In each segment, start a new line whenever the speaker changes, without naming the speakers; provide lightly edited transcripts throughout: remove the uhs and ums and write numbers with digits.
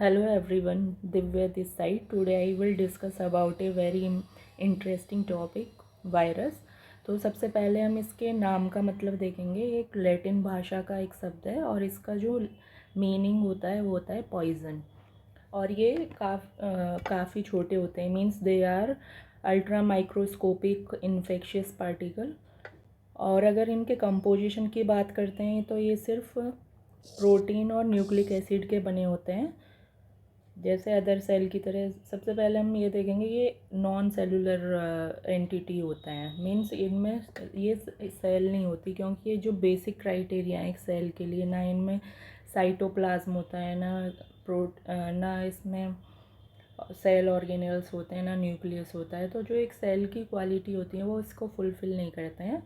Hello everyone, Divya this side. Today I will discuss about a very interesting topic, virus. तो सबसे पहले हम इसके नाम का मतलब देखेंगे। ये एक लैटिन भाषा का एक शब्द है और इसका जो मीनिंग होता है वो होता है पॉइजन। और ये काफ़ी छोटे होते हैं, means they are ultra microscopic infectious particle. और अगर इनके कंपोजिशन की बात करते हैं तो ये सिर्फ प्रोटीन और न्यूक्लिक एसिड के बने होते हैं, जैसे अदर सेल की तरह। सबसे पहले हम ये देखेंगे ये नॉन सेलुलर एंटिटी होता है, मीन्स इनमें ये सेल नहीं होती, क्योंकि ये जो बेसिक क्राइटेरिया है एक सेल के लिए, ना इनमें साइटोप्लाज्म होता है, ना इसमें सेल ऑर्गेनेल्स होते हैं, ना न्यूक्लियस होता है। तो जो एक सेल की क्वालिटी होती है वो इसको फुलफ़िल नहीं करते हैं।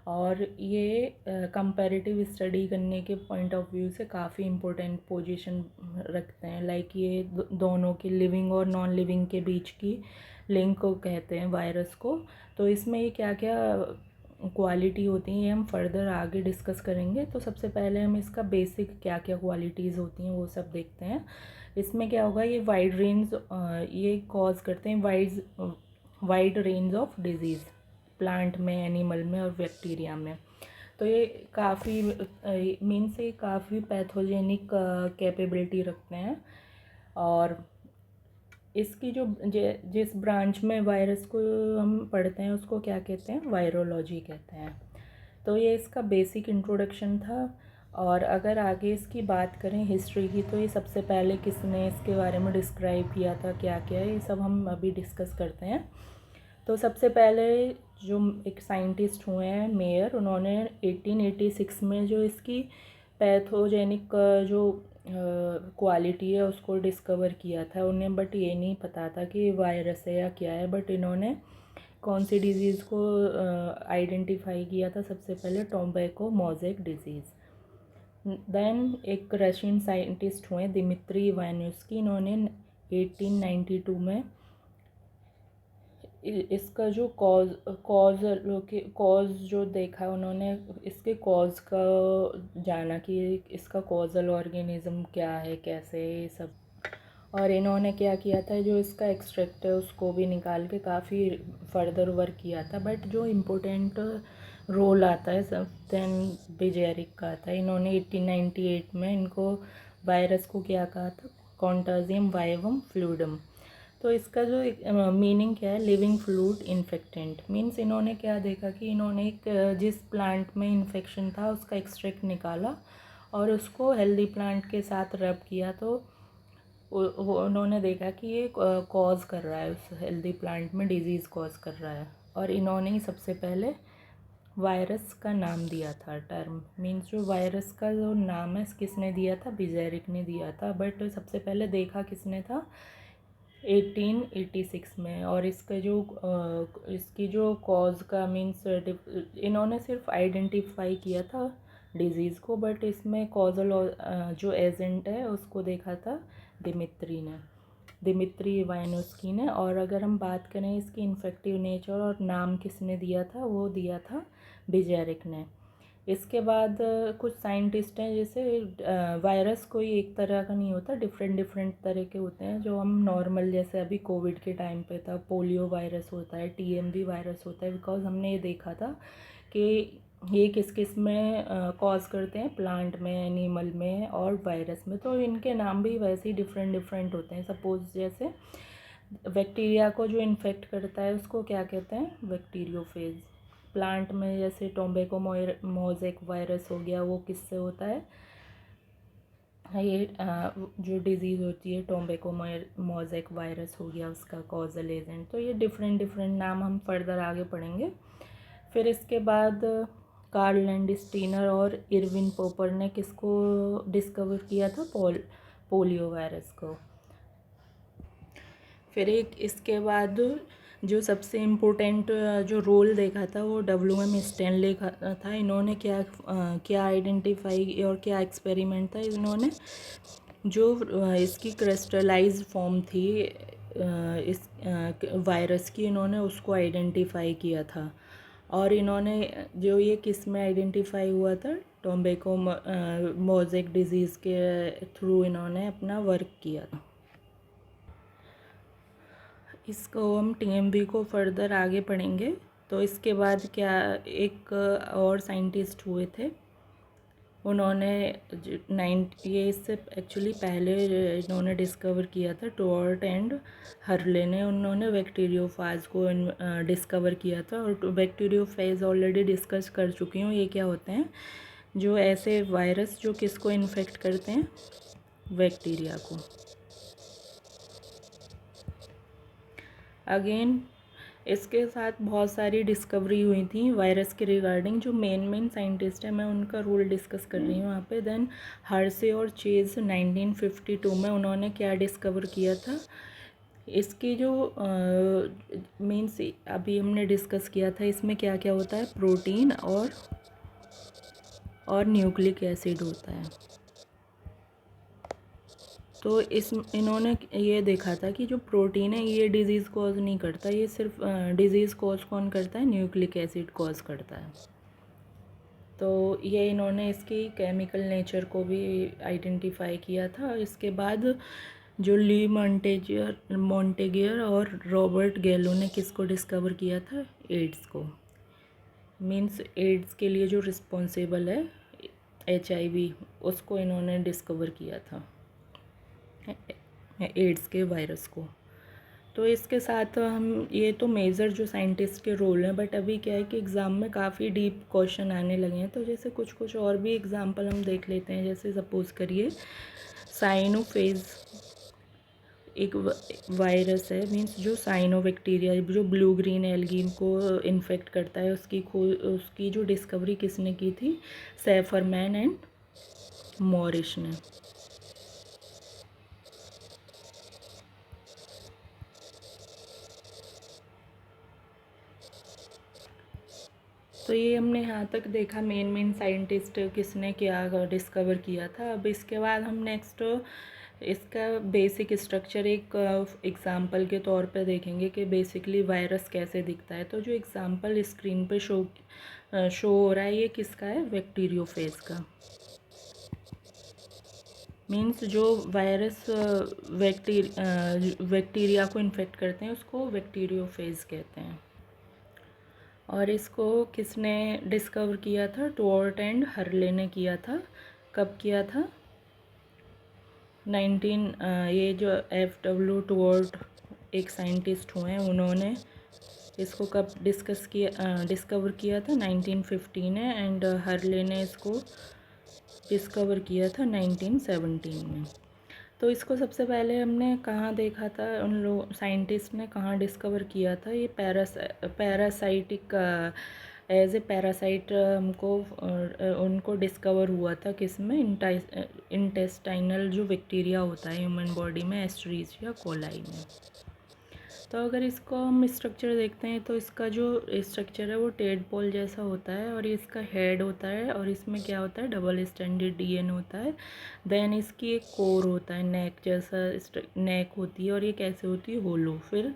और ये कंपैरेटिव स्टडी करने के पॉइंट ऑफ व्यू से काफ़ी इम्पोर्टेंट पोजीशन रखते हैं। लाइक ये दोनों की लिविंग और नॉन लिविंग के बीच की लिंक को कहते हैं वायरस को। तो इसमें ये क्या क्या क्वालिटी होती हैं ये हम फर्दर आगे डिस्कस करेंगे। तो सबसे पहले हम इसका बेसिक क्या क्या क्वालिटीज़ होती हैं वो सब देखते हैं। इसमें क्या होगा, ये वाइड रेंज ये कॉज करते हैं wide range of disease, plant में, एनिमल में और बैक्टीरिया में। तो ये काफ़ी मीन्स ये काफ़ी पैथोजेनिक कैपेबिलिटी रखते हैं। और इसकी जो जिस ब्रांच में वायरस को हम पढ़ते हैं उसको क्या कहते हैं, वायरोलॉजी कहते हैं। तो ये इसका बेसिक इंट्रोडक्शन था। और अगर आगे इसकी बात करें हिस्ट्री की, तो ये सबसे पहले किसने इसके बारे में डिस्क्राइब किया था, क्या क्या है, ये सब हम अभी डिस्कस करते हैं। तो सबसे पहले जो एक साइंटिस्ट हुए हैं मेयर, उन्होंने 1886 में जो इसकी पैथोजेनिक जो क्वालिटी है उसको डिस्कवर किया था उन्हें। बट ये नहीं पता था कि वायरस है या क्या है। बट इन्होंने कौन सी डिज़ीज़ को आइडेंटिफाई किया था, सबसे पहले टोबैको मोज़ेक डिज़ीज़। देन एक रशियन साइंटिस्ट हुए दिमित्री इवान्युस्की, इन्होंने 1892 में इसका जो कॉज जो देखा उन्होंने, इसके कॉज का जाना कि इसका कॉजल ऑर्गेनिज्म क्या है, कैसे, ये सब। और इन्होंने क्या किया था, जो इसका एक्सट्रैक्ट है उसको भी निकाल के काफ़ी फर्दर वर्क किया था। बट जो इम्पोर्टेंट रोल आता है सब देन बिजेरिक का आता है। इन्होंने 1898 में इनको वायरस को क्या कहा था, कॉन्टाजियम वाइवम फ्लूइडम। तो इसका जो मीनिंग क्या है, लिविंग फ्लूइड इन्फेक्टेंट। मीन्स इन्होंने क्या देखा कि इन्होंने एक जिस प्लांट में इन्फेक्शन था उसका एक्सट्रैक्ट निकाला और उसको हेल्दी प्लांट के साथ रब किया। तो उन्होंने देखा कि ये कॉज कर रहा है, उस हेल्दी प्लांट में डिजीज़ कॉज कर रहा है। और इन्होंने ही सबसे पहले वायरस का नाम दिया था, टर्म। मीन्स जो वायरस का जो नाम है किसने दिया था, बिजेरिक ने दिया था। बट सबसे पहले देखा किसने था, 1886 में। और इसका जो इसकी जो कॉज का मीन्स इन्होंने सिर्फ आइडेंटिफाई किया था डिज़ीज़ को, बट इसमें कॉजल जो एजेंट है उसको देखा था दिमित्री इवानोस्की ने। और अगर हम बात करें इसकी इन्फेक्टिव नेचर और नाम किसने दिया था, वो दिया था बिजेरिक ने। इसके बाद कुछ साइंटिस्ट हैं, जैसे वायरस कोई एक तरह का नहीं होता, डिफरेंट डिफरेंट तरह के होते हैं। जो हम नॉर्मल, जैसे अभी कोविड के टाइम पे था, पोलियो वायरस होता है, टीएमवी वायरस होता है। बिकॉज हमने ये देखा था कि ये किस किस में कॉज करते हैं, प्लांट में, एनिमल में और वायरस में। तो इनके नाम भी वैसे ही डिफरेंट डिफरेंट होते हैं। सपोज जैसे बैक्टीरिया को जो इन्फेक्ट करता है उसको क्या कहते हैं, बैक्टीरियोफेज। प्लांट में जैसे टोबैको मोज़ेक वायरस हो गया, वो किससे होता है, ये जो डिज़ीज़ होती है टोबैको मोज़ेक वायरस हो गया, उसका कॉजल एजेंट। तो ये डिफरेंट डिफरेंट नाम हम फर्दर आगे पढ़ेंगे। फिर इसके बाद कार्ल लैंडस्टीनर और इरविन पोपर ने किसको डिस्कवर किया था, पोलियो वायरस को। फिर एक इसके बाद जो सबसे इम्पोर्टेंट जो रोल देखा था वो WM स्टैनले का था। इन्होंने क्या आइडेंटिफाई और क्या एक्सपेरिमेंट था, इन्होंने जो इसकी क्रिस्टलाइज फॉर्म थी इस वायरस की, इन्होंने उसको आइडेंटिफाई किया था। और इन्होंने जो ये किस में आइडेंटिफाई हुआ था, टोबैको मोज़ेक डिज़ीज़ के थ्रू इन्होंने अपना वर्क किया था। इसको हम टीएमवी को फर्दर आगे पढ़ेंगे। तो इसके बाद क्या, एक और साइंटिस्ट हुए थे, उन्होंने ये इससे एक्चुअली पहले इन्होंने डिस्कवर किया था, टोर्ट एंड हर्ले ने, उन्होंने बैक्टीरियोफेज को डिस्कवर किया था। और बैक्टीरियोफेज ऑलरेडी डिस्कस कर चुकी हूँ। ये क्या होते हैं, जो ऐसे वायरस जो किसको इन्फेक्ट करते हैं, बैक्टीरिया को। अगेन इसके साथ बहुत सारी डिस्कवरी हुई थी वायरस के रिगार्डिंग। जो मेन साइंटिस्ट है, मैं उनका रोल डिस्कस कर रही हूँ यहाँ पे। देन हर्से और चेज 1952 में उन्होंने क्या डिस्कवर किया था, इसकी जो मीन्स अभी हमने डिस्कस किया था, इसमें क्या क्या होता है, प्रोटीन और न्यूक्लिक एसिड होता है। तो इन्होंने ये देखा था कि जो प्रोटीन है ये डिज़ीज़ कॉज नहीं करता, ये सिर्फ डिज़ीज़ कॉज कौन करता है, न्यूक्लिक एसिड कॉज करता है। तो ये इन्होंने इसकी केमिकल नेचर को भी आइडेंटिफाई किया था। इसके बाद जो ली मॉन्टेगियर और रॉबर्ट गैलो ने किसको डिस्कवर किया था, एड्स को। मीन्स एड्स के लिए जो रिस्पॉन्सिबल है HIV, उसको इन्होंने डिस्कवर किया था, एड्स के वायरस को। तो इसके साथ हम, ये तो मेजर जो साइंटिस्ट के रोल हैं, बट अभी क्या है कि एग्ज़ाम में काफ़ी डीप क्वेश्चन आने लगे हैं। तो जैसे कुछ और भी एग्जांपल हम देख लेते हैं। जैसे सपोज़ करिए साइनोफेज एक वायरस है, मीन्स जो साइनोबैक्टीरिया, जो ब्लू ग्रीन एल्गी को इन्फेक्ट करता है, उसकी जो डिस्कवरी किसने की थी, सेफरमैन एंड मॉरिश ने। तो ये हमने यहाँ तक देखा मेन साइंटिस्ट किसने क्या डिस्कवर किया था। अब इसके बाद हम नेक्स्ट इसका बेसिक स्ट्रक्चर एक एग्ज़ाम्पल के तौर पे देखेंगे कि बेसिकली वायरस कैसे दिखता है। तो जो एग्ज़ाम्पल स्क्रीन पे शो हो रहा है, ये किसका है, बैक्टीरियोफेज का। मीन्स जो वायरस बैक्टीरिया को इन्फेक्ट करते हैं, उसको बैक्टीरियोफेज कहते हैं। और इसको किसने डिस्कवर किया था, टोर्ट एंड हर्ले ने किया था। कब किया था, ये जो FW टोर्ट एक साइंटिस्ट हुए हैं, उन्होंने इसको कब डिस्कवर किया था, 1915 ने। एंड हर्ले ने इसको डिस्कवर किया था 1917 में। तो इसको सबसे पहले हमने कहाँ देखा था, उन लोग साइंटिस्ट ने कहाँ डिस्कवर किया था, ये पैरासाइटिक एज ए पैरासाइट हमको उनको डिस्कवर हुआ था किसमें, इंटेस्टाइनल जो बैक्टीरिया होता है ह्यूमन बॉडी में, एस्चेरिचिया कोलाई में। तो अगर इसको हम स्ट्रक्चर देखते हैं, तो इसका जो स्ट्रक्चर है वो टेडपोल जैसा होता है, और इसका हेड होता है, और इसमें क्या होता है, डबल स्टैंडर्ड DNA होता है। देन इसकी एक कोर होता है, नेक जैसा नेक होती है, और ये कैसे होती है, होलो। फिर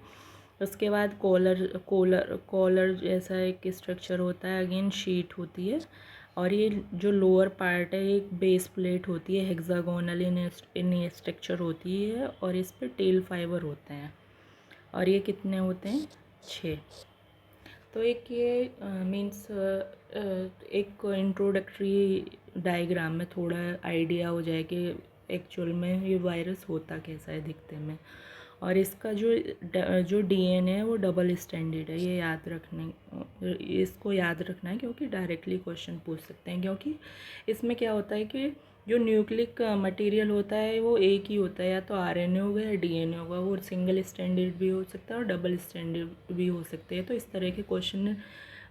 उसके बाद कॉलर जैसा एक स्ट्रक्चर होता है, अगेन शीट होती है। और ये जो लोअर पार्ट है, एक बेस प्लेट होती है, हेक्सागोनल इन स्ट्रक्चर होती है, और इस पर टेल फाइबर होते हैं। और ये कितने होते हैं, 6। तो एक ये मीन्स एक इंट्रोडक्टरी डायग्राम में थोड़ा आइडिया हो जाए कि एक्चुअल में ये वायरस होता कैसा है दिखते में। और इसका जो DNA है वो डबल स्टैंडर्ड है, ये इसको याद रखना है, क्योंकि डायरेक्टली क्वेश्चन पूछ सकते हैं। क्योंकि इसमें क्या होता है कि जो न्यूक्लिक मटेरियल होता है वो एक ही होता है, या तो RNA होगा या DNA होगा। वो सिंगल स्टैंडर्ड भी हो सकता है और डबल स्टैंडर्ड भी हो सकते हैं। तो इस तरह के क्वेश्चन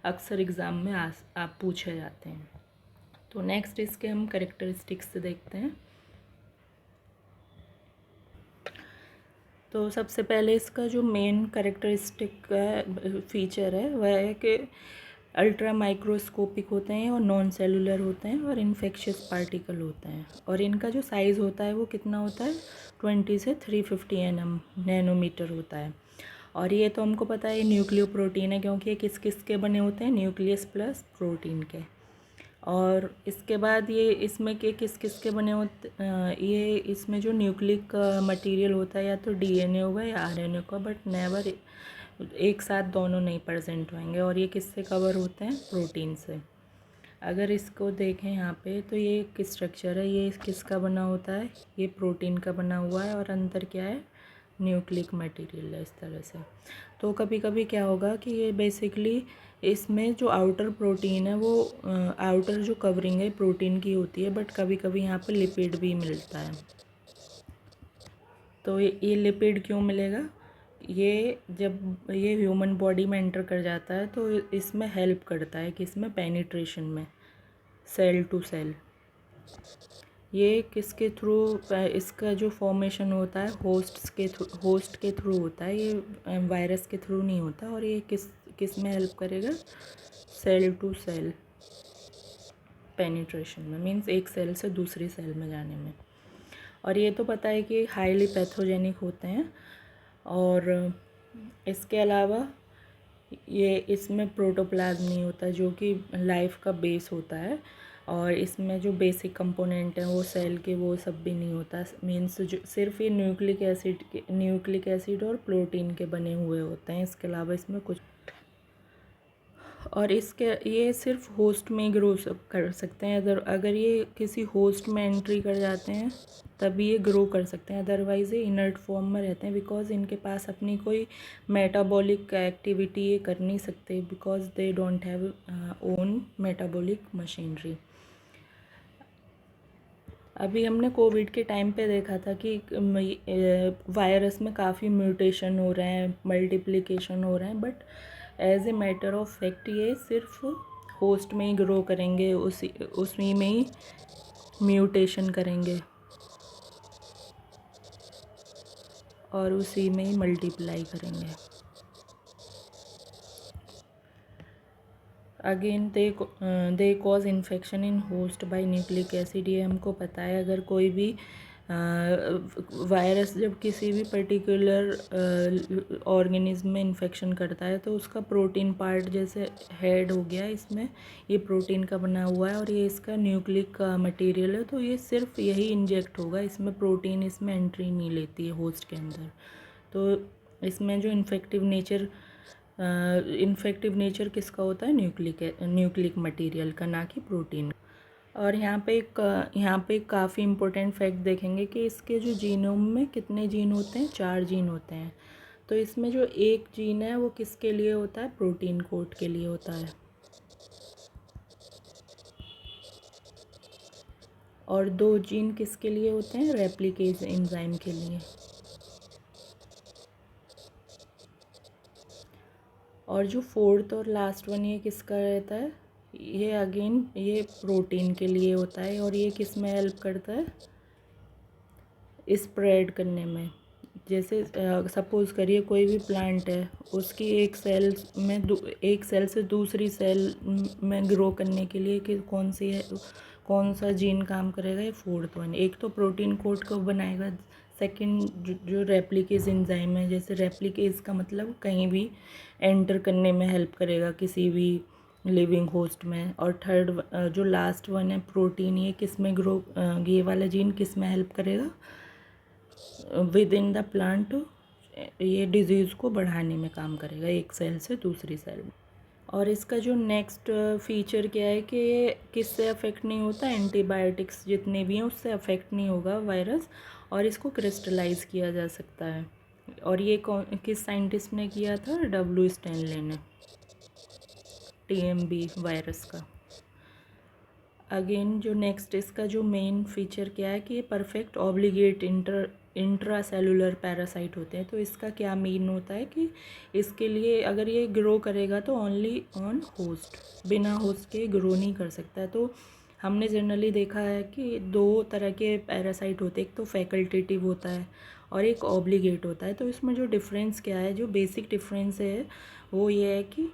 अक्सर एग्ज़ाम में आप पूछे जाते हैं। तो नेक्स्ट इसके हम कैरेक्टरिस्टिक्स देखते हैं। तो सबसे पहले इसका जो मेन कैरेक्टरिस्टिक फीचर है वह है कि अल्ट्रा माइक्रोस्कोपिक होते हैं, और नॉन सेलुलर होते हैं, और इन्फेक्शियस पार्टिकल होते हैं। और इनका जो साइज़ होता है वो कितना होता है, 20 से 350 नैनोमीटर होता है। और ये तो हमको पता है, ये न्यूक्लियो प्रोटीन है, क्योंकि ये किस किस के बने होते हैं, न्यूक्लियस प्लस प्रोटीन के। और इसके बाद ये इसमें के किस किस के बने होते, ये इसमें जो न्यूक्लिक मटेरियल होता है या तो डीएनए होगा या आरएनए का, बट नेवर एक साथ दोनों नहीं प्रेजेंट होंगे। और ये किससे कवर होते हैं? प्रोटीन से। अगर इसको देखें यहाँ पे तो ये एक स्ट्रक्चर है, ये किसका बना होता है? ये प्रोटीन का बना हुआ है और अंदर क्या है? न्यूक्लिक मटेरियल है इस तरह से। तो कभी कभी क्या होगा कि ये बेसिकली इसमें जो आउटर प्रोटीन है वो आउटर जो कवरिंग है प्रोटीन की होती है, बट कभी कभी यहाँ पे लिपिड भी मिलता है। तो ये लिपिड क्यों मिलेगा? ये जब ये ह्यूमन बॉडी में एंटर कर जाता है तो इसमें हेल्प करता है कि इसमें पेनिट्रेशन में, सेल टू सेल। ये किसके थ्रू, इसका जो फॉर्मेशन होता है होस्ट के थ्रू होता है, ये वायरस के थ्रू नहीं होता। और ये किस में हेल्प करेगा? सेल टू सेल पेनिट्रेशन में, मीन्स एक सेल से दूसरी सेल में जाने में। और ये तो पता है कि हाईली पैथोजेनिक होते हैं। और इसके अलावा ये इसमें प्रोटोप्लाज्म नहीं होता जो कि लाइफ का बेस होता है। और इसमें जो बेसिक कंपोनेंट हैं वो सेल के, वो सब भी नहीं होता। मीन्स जो सिर्फ ये न्यूक्लिक एसिड और प्रोटीन के बने हुए होते हैं, इसके अलावा इसमें कुछ। और इसके ये सिर्फ होस्ट में ग्रो कर सकते हैं। अगर ये किसी होस्ट में एंट्री कर जाते हैं तभी ये ग्रो कर सकते हैं, अदरवाइज़ ये इनर्ट फॉर्म में रहते हैं, बिकॉज इनके पास अपनी कोई मेटाबॉलिक एक्टिविटी ये कर नहीं सकते, because they don't have own metabolic machinery. अभी हमने कोविड के टाइम पे देखा था कि वायरस में काफ़ी म्यूटेशन हो रहे हैं, मल्टीप्लिकेशन हो रहे हैं, but as a matter of fact ये सिर्फ होस्ट में ही ग्रो करेंगे, उसी में ही म्यूटेशन करेंगे और उसी में ही मल्टीप्लाई करेंगे। Again they cause infection in host bye nucleic acid. ये हमको पता है, अगर कोई भी वायरस जब किसी भी पर्टिकुलर ऑर्गेनिज्म में इन्फेक्शन करता है तो उसका प्रोटीन पार्ट, जैसे हेड हो गया, इसमें ये प्रोटीन का बना हुआ है और ये इसका न्यूक्लिक का मटेरियल है, तो ये सिर्फ यही इंजेक्ट होगा, इसमें प्रोटीन इसमें एंट्री नहीं लेती है होस्ट के अंदर। तो इसमें जो इन्फेक्टिव नेचर किसका होता है? न्यूक्लिक मटेरियल का, ना कि प्रोटीन। और यहाँ पे एक काफ़ी इम्पोर्टेंट फैक्ट देखेंगे कि इसके जो जीनोम में कितने जीन होते हैं? 4 जीन होते हैं। तो इसमें जो एक जीन है वो किसके लिए होता है? प्रोटीन कोड के लिए होता है। और 2 जीन किसके लिए होते हैं? रेप्लिकेज एंजाइम के लिए। और जो फोर्थ और लास्ट वन ये किसका रहता है? ये अगेन ये प्रोटीन के लिए होता है। और ये किस में हेल्प करता है? स्प्रेड करने में। जैसे सपोज़ करिए कोई भी प्लांट है, उसकी एक सेल से दूसरी सेल में ग्रो करने के लिए कि कौन सा जीन काम करेगा? ये फोर्थ वन। एक तो प्रोटीन कोड को बनाएगा, सेकंड जो रेप्लिकेज एंजाइम है, जैसे रेप्लिकेज का मतलब कहीं भी एंटर करने में हेल्प करेगा किसी भी लिविंग होस्ट में। और थर्ड जो लास्ट वन है प्रोटीन, ये किस में ये वाला जीन किस में हेल्प करेगा? विद इन द प्लांट, ये डिजीज़ को बढ़ाने में काम करेगा एक सेल से दूसरी सेल में। और इसका जो नेक्स्ट फीचर क्या है कि ये किससे अफेक्ट नहीं होता? एंटीबायोटिक्स जितने भी हैं उससे अफेक्ट नहीं होगा वायरस, और इसको क्रिस्टलाइज किया जा सकता है। और ये किस साइंटिस्ट ने किया था? डब्ल्यू स्टैनले ने, टीएमबी वायरस का। अगेन जो नेक्स्ट इसका जो मेन फीचर क्या है कि ये perfect obligate intra cellular parasite होते हैं। तो इसका क्या मीन होता है कि इसके लिए अगर ये ग्रो करेगा तो ओनली ऑन होस्ट, बिना होस्ट के ग्रो नहीं कर सकता है। तो हमने जनरली देखा है कि 2 तरह के पैरासाइट होते हैं, एक तो फैकल्टेटिव होता है और एक ऑब्लिगेट होता है। तो इसमें जो डिफरेंस क्या है, जो बेसिक डिफरेंस है वो ये है कि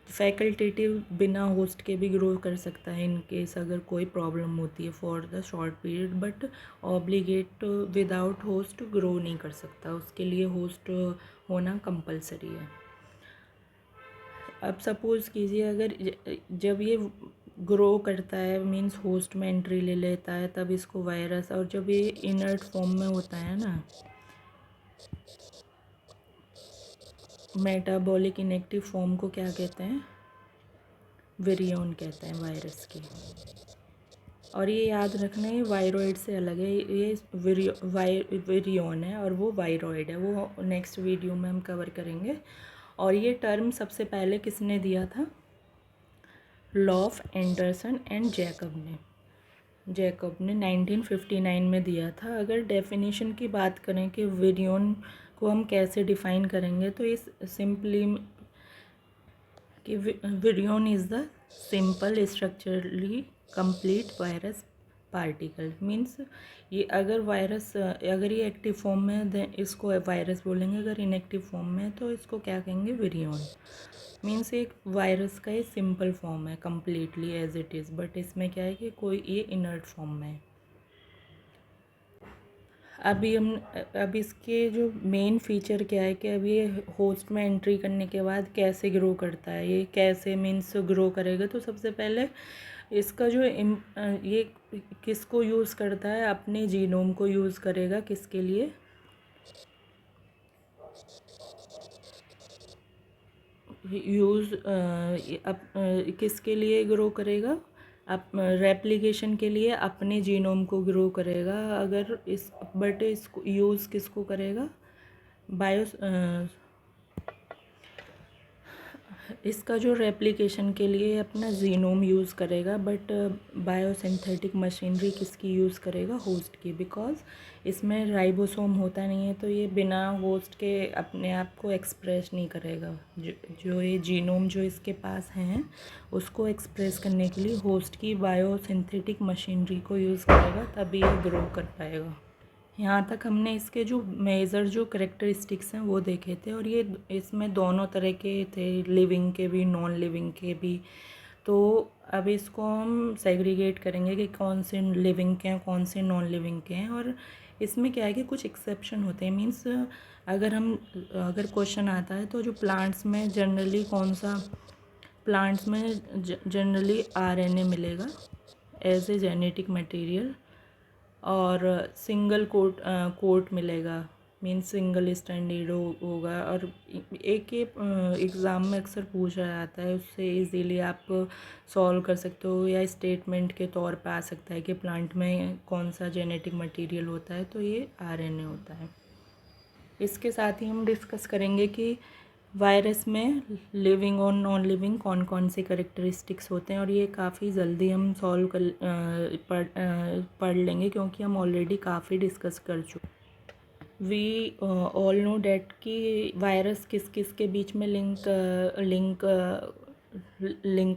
फैकल्टेटिव बिना होस्ट के भी ग्रो कर सकता है इन केस अगर कोई प्रॉब्लम होती है for the short period, but obligate without host grow नहीं कर सकता, उसके लिए होस्ट होना कंपलसरी है। अब सपोज़ कीजिए अगर जब ये ग्रो करता है मीन्स होस्ट में एंट्री ले लेता है तब इसको वायरस, और जब ये इनर्ट फॉर्म में होता है ना, मेटाबॉलिक इनएक्टिव फॉर्म को क्या कहते हैं, विरियन कहते हैं वायरस की। और ये याद रखना ये वायरॉइड से अलग है, ये विरियन है और वो वायरॉइड है, वो नेक्स्ट वीडियो में हम कवर करेंगे। और ये टर्म सबसे पहले किसने दिया था, लॉफ, एंडरसन एंड जैकब ने 1959 में दिया था। अगर डेफिनेशन की बात करें कि विरियन को हम कैसे डिफ़ाइन करेंगे तो इस सिंपली कि virion is the simple structurally complete virus particle. Means ये अगर वायरस अगर ये एक्टिव फॉर्म में है देन इसको वायरस बोलेंगे, अगर इनएक्टिव फॉर्म में है तो इसको क्या कहेंगे, विरियन। मीन्स एक वायरस का ये सिंपल फॉर्म है completely as it is, but इसमें क्या है कि कोई ये इनर्ट फॉर्म में है। अब इसके जो मेन फीचर क्या है कि अब ये होस्ट में एंट्री करने के बाद कैसे ग्रो करता है, ये कैसे मीन्स ग्रो करेगा। तो सबसे पहले इसका जो ये किसको यूज़ करता है, अपने जीनोम को यूज़ करेगा, किसके लिए, किसके लिए ग्रो करेगा, अप रेप्लिकेशन के लिए अपने जीनोम को ग्रो करेगा। अगर इस बट इसको यूज़ किसको करेगा, बायो इसका जो रेप्लिकेशन के लिए अपना जीनोम यूज़ करेगा, बट बायोसिंथेटिक मशीनरी किसकी यूज़ करेगा, होस्ट की, बिकॉज इसमें राइबोसोम होता नहीं है तो ये बिना होस्ट के अपने आप को एक्सप्रेस नहीं करेगा। जो ये जीनोम जो इसके पास हैं उसको एक्सप्रेस करने के लिए होस्ट की बायोसिंथेटिक मशीनरी को यूज़ करेगा, तभी ये ग्रो कर पाएगा। यहाँ तक हमने इसके जो मेजर जो करेक्टरिस्टिक्स हैं वो देखे थे, और ये इसमें दोनों तरह के थे, लिविंग के भी नॉन लिविंग के भी। तो अब इसको हम सेग्रीगेट करेंगे कि कौन से लिविंग के हैं कौन से नॉन लिविंग के हैं। और इसमें क्या है कि कुछ एक्सेप्शन होते हैं, मीन्स अगर क्वेश्चन आता है तो जो प्लांट्स में जनरली जनरली आरएनए मिलेगा एज ए जेनेटिक मटेरियल, और सिंगल कोट मिलेगा, मीन्स सिंगल स्टैंडर्ड होगा। और एक एग्ज़ाम में अक्सर पूछा जाता है, उससे इजीली आप सॉल्व कर सकते हो, या स्टेटमेंट के तौर पे आ सकता है कि प्लांट में कौन सा जेनेटिक मटेरियल होता है, तो ये आरएनए होता है। इसके साथ ही हम डिस्कस करेंगे कि वायरस में लिविंग और नॉन लिविंग कौन कौन से करेक्टरिस्टिक्स होते हैं, और ये काफ़ी जल्दी हम सॉल्व कर पढ़ लेंगे क्योंकि हम ऑलरेडी काफ़ी डिस्कस कर चुके। वी ऑल नो डैट कि वायरस किस किस के बीच में लिंक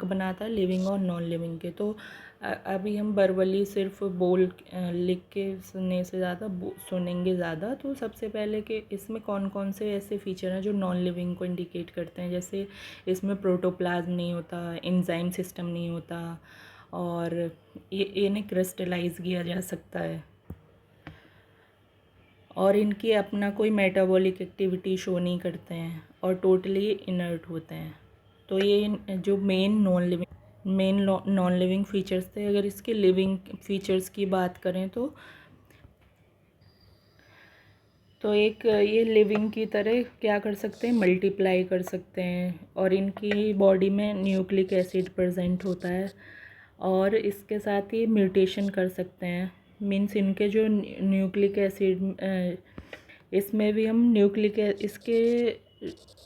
बनाता है, लिविंग और नॉन लिविंग के। तो अभी हम वर्बली सिर्फ लिख के सुनने से ज़्यादा सुनेंगे ज़्यादा। तो सबसे पहले कि इसमें कौन कौन से ऐसे फीचर हैं जो नॉन लिविंग को इंडिकेट करते हैं, जैसे इसमें प्रोटोप्लाज्म नहीं होता, एंजाइम सिस्टम नहीं होता, और ये इन्हें क्रिस्टलाइज किया जा सकता है, और इनकी अपना कोई मेटाबॉलिक एक्टिविटी शो नहीं करते हैं, और टोटली इनर्ट होते हैं। तो ये जो मेन नॉन लिविंग फीचर्स थे। अगर इसके लिविंग फीचर्स की बात करें तो एक ये लिविंग की तरह क्या कर सकते हैं, मल्टीप्लाई कर सकते हैं, और इनकी बॉडी में न्यूक्लिक एसिड प्रेजेंट होता है, और इसके साथ ही म्यूटेशन कर सकते हैं। मीन्स इनके जो न्यूक्लिक एसिड इसमें भी हम इसके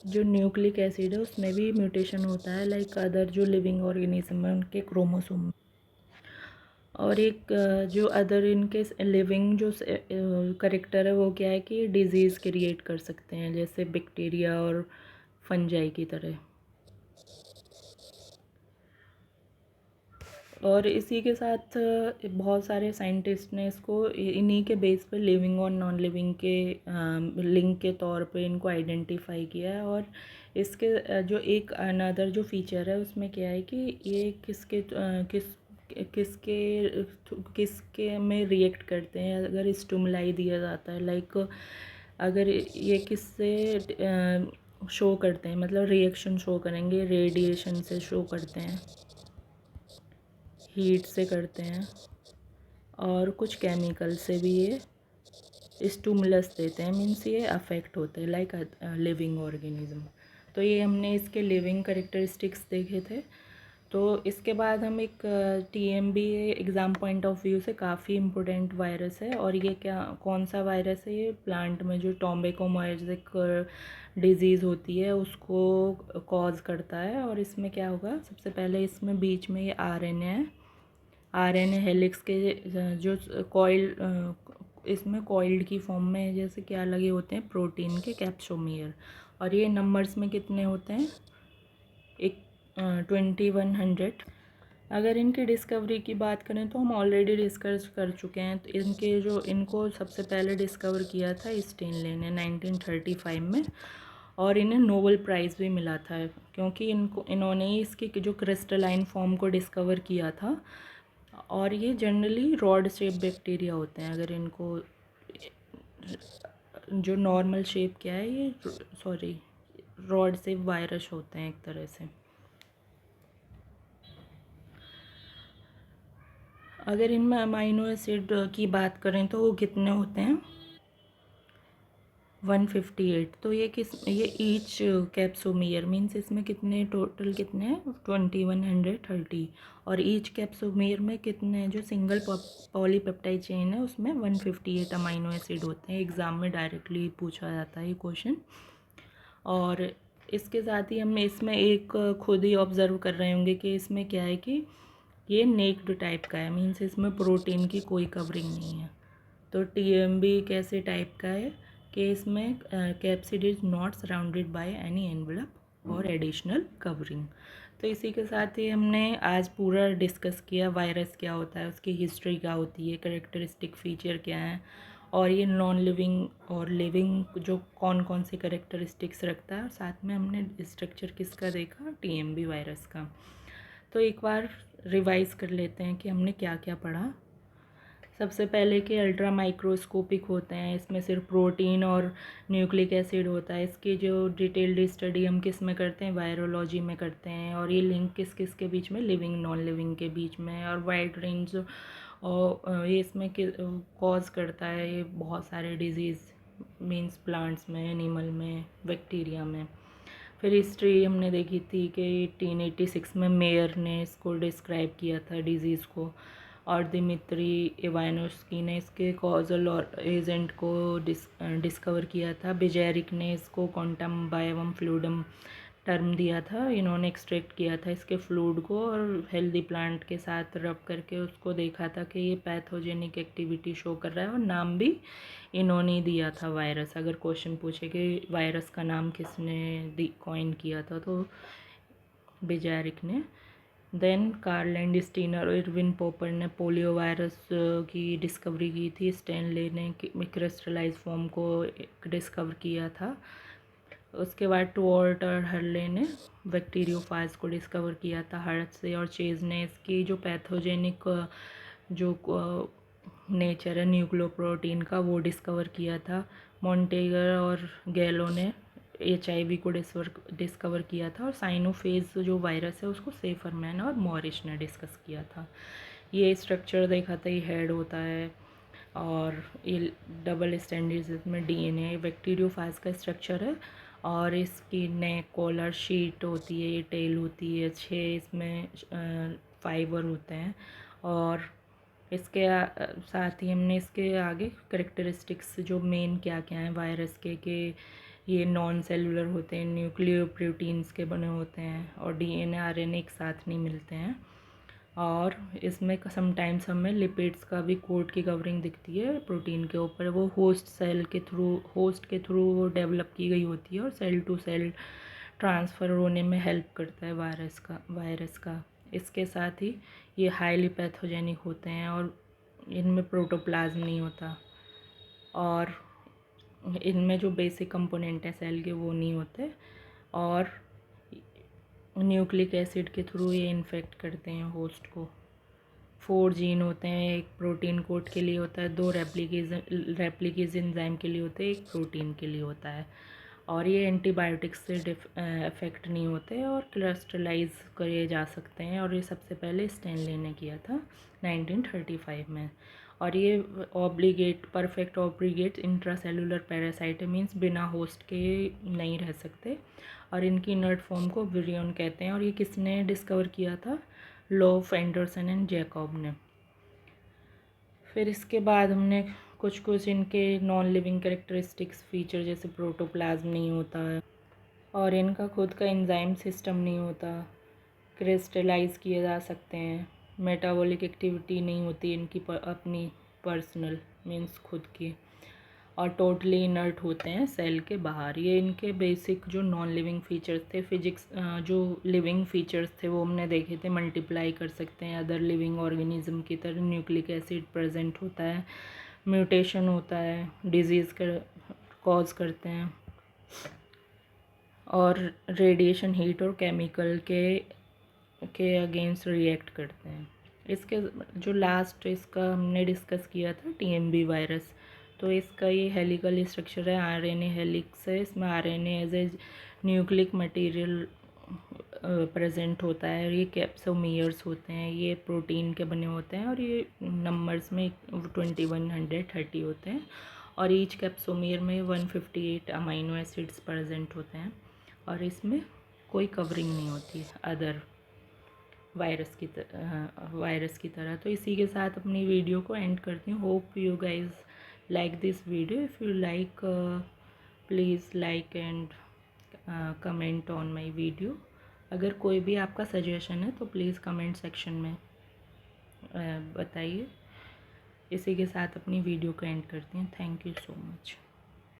जो न्यूक्लिक एसिड है उसमें भी म्यूटेशन होता है, लाइक अदर जो लिविंग ऑर्गेनिज्म है उनके क्रोमोसोम। और एक जो अदर इनके लिविंग जो करेक्टर है वो क्या है कि डिजीज़ क्रिएट कर सकते हैं, जैसे बैक्टीरिया और फंजाई की तरह। और इसी के साथ बहुत सारे साइंटिस्ट ने इसको इन्हीं के बेस पर लिविंग और नॉन लिविंग के लिंक के तौर पे इनको आइडेंटिफाई किया है। और इसके जो एक अनदर जो फीचर है उसमें क्या है कि ये किसके में रिएक्ट करते हैं अगर स्टिमुलाई दिया जाता है, लाइक अगर ये किससे शो करते हैं, मतलब रिएक्शन शो करेंगे, रेडिएशन से शो करते हैं, हीट से करते हैं, और कुछ केमिकल से भी ये स्टिमुलस देते हैं, मीन्स ये अफेक्ट होते हैं लाइक लिविंग ऑर्गेनिज्म। तो ये हमने इसके लिविंग करेक्टरिस्टिक्स देखे थे। तो इसके बाद हम एक TMB exam point of view से काफ़ी इम्पोर्टेंट वायरस है। और ये कौन सा वायरस है? ये प्लांट में जो टोम्बेकोमोजेनिक डिजीज़ होती है उसको कॉज करता है। और इसमें क्या होगा, सबसे पहले इसमें बीच में ये RNA है, RNA हेलिक्स के जो कॉइल, इसमें कॉइल्ड की फॉर्म में जैसे क्या लगे होते हैं, प्रोटीन के कैप्सोमियर। और ये नंबर्स में कितने होते हैं? एक 2100। अगर इनकी डिस्कवरी की बात करें तो हम ऑलरेडी डिस्कस कर चुके हैं। तो इनको सबसे पहले डिस्कवर किया था स्टेनले ने 1935 में, और इन्हें नोबेल प्राइज़ भी मिला था क्योंकि इन्होंने ही इसकी जो क्रिस्टलाइन फॉर्म को डिस्कवर किया था। और ये जनरली रॉड शेप बैक्टीरिया होते हैं। अगर इनको जो नॉर्मल शेप क्या है, ये सॉरी रॉड शेप वायरस होते हैं एक तरह से। अगर इनमें अमाइनो एसिड की बात करें तो वो कितने होते हैं? 158। तो ये ईच कैप्सोमियर मीन्स इसमें कितने टोटल कितने हैं? 2130। और ईच कैप्सोमियर में कितने, जो सिंगल पॉलीपेप्टाइड चेन है उसमें 158 अमाइनो एसिड होते हैं। एग्ज़ाम में डायरेक्टली पूछा जाता है ये क्वेश्चन। और इसके साथ ही हम इसमें एक खुद ही ऑब्ज़र्व कर रहे होंगे कि इसमें क्या है कि ये नेक्ड टाइप का है, मीन्स इसमें प्रोटीन की कोई कवरिंग नहीं है। तो TMB कैसे टाइप का है कि इसमें capsid is not surrounded by any envelope और एडिशनल कवरिंग। तो इसी के साथ ही हमने आज पूरा डिस्कस किया वायरस क्या होता है, उसकी हिस्ट्री क्या होती है, करेक्टरिस्टिक फीचर क्या है, और ये नॉन लिविंग और लिविंग जो कौन कौन से करेक्टरिस्टिक्स रखता है। और साथ में हमने स्ट्रक्चर किसका देखा? TMB वायरस का। तो एक बार रिवाइज़ कर लेते हैं कि हमने क्या क्या पढ़ा। सबसे पहले कि अल्ट्रा माइक्रोस्कोपिक होते हैं, इसमें सिर्फ प्रोटीन और न्यूक्लिक एसिड होता है। इसकी जो डिटेल्ड स्टडी हम किस में करते हैं? वायरोलॉजी में करते हैं। और ये लिंक किस किस के बीच में? लिविंग नॉन लिविंग के बीच में। और वाइड रेंज, और ये इसमें कॉज करता है ये बहुत सारे डिजीज़, मींस प्लांट्स में, एनिमल में, बैक्टीरिया में। फिर हिस्ट्री हमने देखी थी कि 1886 में मेयर ने इसको डिस्क्राइब किया था डिज़ीज़ को। और दिमित्री इवानोस्की ने इसके कॉजल और एजेंट को डिस्कवर किया था। बिजेरिक ने इसको क्वांटम बायवम फ्लूडम टर्म दिया था। इन्होंने एक्सट्रैक्ट किया था इसके फ्लूड को और हेल्दी प्लांट के साथ रब करके उसको देखा था कि ये पैथोजेनिक एक्टिविटी शो कर रहा है, और नाम भी इन्होंने दिया था वायरस। अगर क्वेश्चन पूछे कि वायरस का नाम किसने कॉइन किया था, तो बिजेरिक ने। देन कार्ल एंड स्टीनर और इरविन पॉपर ने पोलियो वायरस की डिस्कवरी की थी। स्टेनले ने क्रिस्टलाइज फॉर्म को डिस्कवर किया था। उसके बाद टुऑर्ट और हर्ले ने बैक्टीरियोफाज को डिस्कवर किया था हर्ट से। और चेज ने इसकी जो पैथोजेनिक जो नेचर है न्यूक्लियोप्रोटीन का, वो डिस्कवर किया था। मॉन्टेगर और गैलो ने HIV को डिस्कवर किया था। और साइनोफेज जो वायरस है उसको सेफरमैन और मॉरिश ने डिस्कस किया था। ये स्ट्रक्चर देखा था, ये हेड होता है और ये डबल स्टैंडर्ड्स, इसमें DNA बैक्टीरियोफाज का स्ट्रक्चर है। और इसकी नेक, कॉलर, शीट होती है, ये टेल होती है, 6 इसमें फाइबर होते हैं। और इसके साथ ही हमने इसके आगे करेक्टरिस्टिक्स जो मेन क्या क्या हैं वायरस के, कि ये नॉन सेलुलर होते हैं, न्यूक्लियो प्रोटीन्स के बने होते हैं, और DNA RNA एक साथ नहीं मिलते हैं। और इसमें समटाइम्स हमें लिपिड्स का भी कोट की कवरिंग दिखती है प्रोटीन के ऊपर। वो होस्ट के थ्रू वो डेवलप की गई होती है और सेल टू सेल ट्रांसफ़र होने में हेल्प करता है वायरस का। इसके साथ ही ये हाईली पैथोजेनिक होते हैं और इनमें प्रोटोप्लाज्म नहीं होता, और इनमें जो बेसिक कंपोनेंट है सेल के वो नहीं होते। और न्यूक्लिक एसिड के थ्रू ये इन्फेक्ट करते हैं होस्ट को। 4 जीन होते हैं, एक प्रोटीन कोड के लिए होता है, 2 रेप्लिकेज एंजाइम के लिए होते हैं, एक प्रोटीन के लिए होता है। और ये एंटीबायोटिक्स से इफ़ेक्ट नहीं होते और क्लस्टरलाइज करे जा सकते हैं। और ये सबसे पहले स्टैनली ने किया था 1935 में। और ये obligate perfect obligate intracellular parasite means बिना होस्ट के नहीं रह सकते। और इनकी इनर्ट फॉर्म को विरियन कहते हैं। और ये किसने डिस्कवर किया था? लोफ, एंडरसन एंड जैकब ने। फिर इसके बाद हमने कुछ इनके नॉन लिविंग कैरेक्टरिस्टिक्स फीचर जैसे प्रोटोप्लाज्म नहीं होता है और इनका खुद का एंजाइम सिस्टम नहीं होता, क्रिस्टलाइज किए जा सकते हैं, मेटाबॉलिक एक्टिविटी नहीं होती इनकी अपनी पर्सनल मीन्स खुद की, और टोटली इनर्ट होते हैं सेल के बाहर। ये इनके बेसिक जो नॉन लिविंग फीचर्स थे। फिजिक्स जो लिविंग फीचर्स थे वो हमने देखे थे, मल्टीप्लाई कर सकते हैं अदर लिविंग ऑर्गेनिज्म की तरह, न्यूक्लिक एसिड प्रेजेंट होता है, म्यूटेशन होता है, डिजीज़ कर कॉज करते हैं, और रेडिएशन, हीट और केमिकल के अगेंस्ट रिएक्ट करते हैं। इसके जो लास्ट इसका हमने डिस्कस किया था टीएमबी वायरस, तो इसका ये हेलिकल स्ट्रक्चर है, आरएनए हेलिक्स है। इसमें RNA as a nucleic material present होता है और ये कैप्सोमियर्स होते हैं, ये प्रोटीन के बने होते हैं और ये नंबर्स में 2130 होते हैं और ईच कैप्सोमियर में 158 अमाइनो एसिड्स प्रेजेंट होते हैं और इसमें कोई कवरिंग नहीं होती अदर वायरस की तरह। तो इसी के साथ अपनी वीडियो को एंड करती हूँ। Hope you guys like this video. If you like please like and comment on my video. अगर कोई भी आपका सजेशन है तो प्लीज़ कमेंट सेक्शन में बताइए। इसी के साथ अपनी वीडियो को एंड करती हूँ। Thank you so much.